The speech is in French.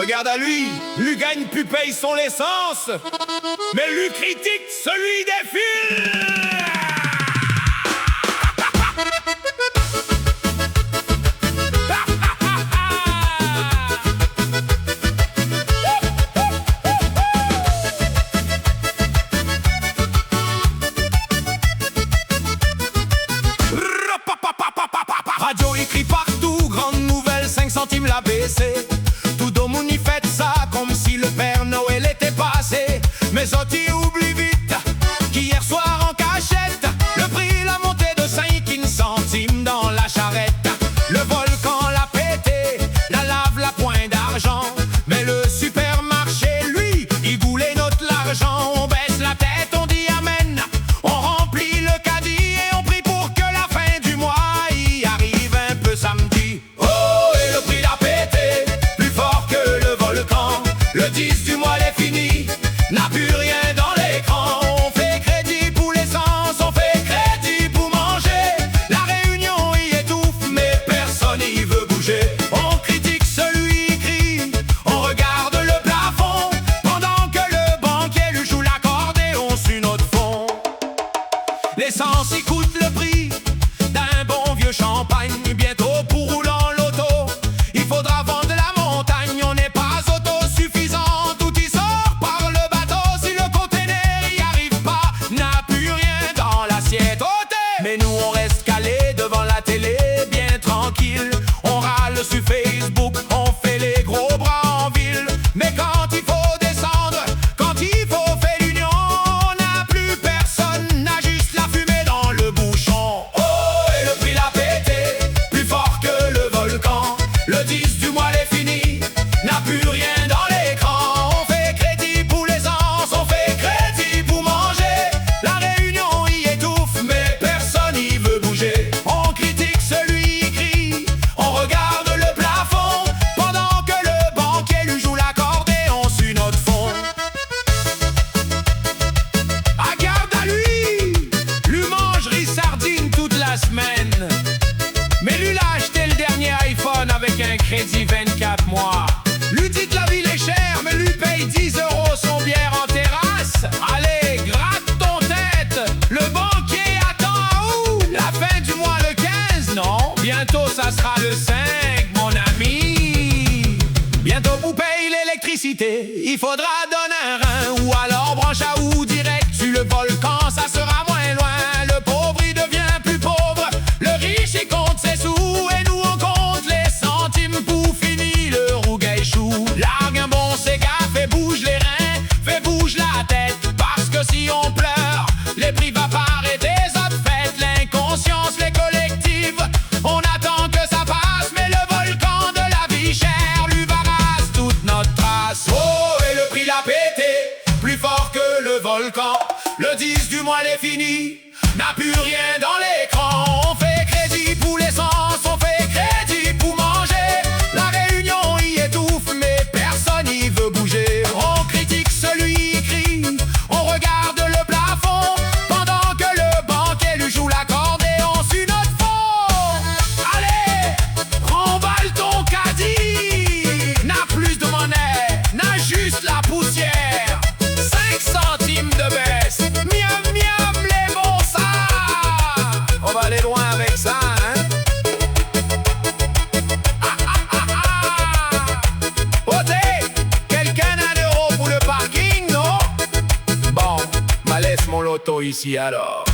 regarde à lui, lui gagne plus paye son essence, mais lui critique celui des fils. Radio écrit partout, grande nouvelle, 5 centimes la baissé. Tout le monde y fait ça comme si le Père Noël était passé. Mais autres oublie vite qu'hier soir en cachette, le prix l'a monté de 5 centimes dans la charrette. Le volcan l'a pété, la lave la point d'argent. Mais le supermarché, lui, il voulait notre l'argent. On baisse la tête, on dit amen, on remplit le caddie et on prie pour que la fin du mois y arrive un peu samedi. Oh, et le prix l'a pété, plus fort que le volcan. Le 10 du mois est fini, n'a plus rien dans l'écran. On fait crédit pour l'essence, on fait crédit pour manger. La réunion y étouffe, mais personne y veut bouger. On critique celui qui crie, on regarde le plafond, pendant que le banquier lui joue l'accordéon sur notre fond. L'essence y coûte le prix d'un bon vieux champagne. Bientôt pour rouler en loto, il faudra vendre la montagne. On n'est pas autosuffisant, tout y sort par le bateau. Si le conteneur y arrive pas, n'a plus rien dans l'assiette. Mais nous on reste calés devant la télé, bien tranquille. On râle sur Facebook, on fait les gros bras en ville. Mais quand il faut descendre, quand il faut faire l'union, on n'a plus personne, n'a juste la fumée dans le bouchon. Oh, et le prix l'a pété, plus fort que le volcan. Le 10 du mois est fini, n'a plus rien dans l'écran. On fait crédit pour l'essence, on fait crédit pour manger. La réunion y étouffe, mais personne y veut bouger. On critique celui qui crie, on regarde le plafond, pendant que le banquier lui joue l'accordéon sur notre fond. Ah, garde à lui mangerie sardine toute la semaine. Mais lui l'a acheté le dernier iPhone avec un crédit 24 mois. Lui dit que la ville est chère, mais lui paye 10 € son bière en terrasse. Allez, gratte ton tête, le banquier attend à où? La fin du mois le 15, non? Bientôt ça sera le 5, mon ami. Bientôt vous paye l'électricité, il faudra donner un rein. Ou alors branche à ou direct sur le volcan, ça sera moins loin. Le pauvre il devient plus pauvre, le riche il compte ses sous. Et nous on compte les centimes pour finir le rougail chou. Largue un bon cigare, fait bouge les reins, fait bouge la tête. Parce que si on pleure, les prix va pas arrêter. Autres fêtes, l'inconscience, les collectives, on attend que ça passe. Mais le volcan de la vie chère lui barrasse toute notre trace. Oh, et le prix l'a pété, plus fort que le volcan. Le 10 du mois est fini, n'a plus rien dans l'écran. On fait crédit pour l'essence, on fait crédit pour manger. La réunion y étouffe, mais personne y veut bouger. On critique celui qui crie, on regarde le plafond, pendant que le banquier lui joue l'accordéon sur notre fond. Allez, remballe ton caddie, n'a plus de monnaie, n'a juste la poussière. 5 centimes de baisse, miam miam les bons ça. On va aller loin avec ça, hein. Ôtez, quelqu'un a d'euros pour le parking, non? Bon, laisse mon loto ici alors.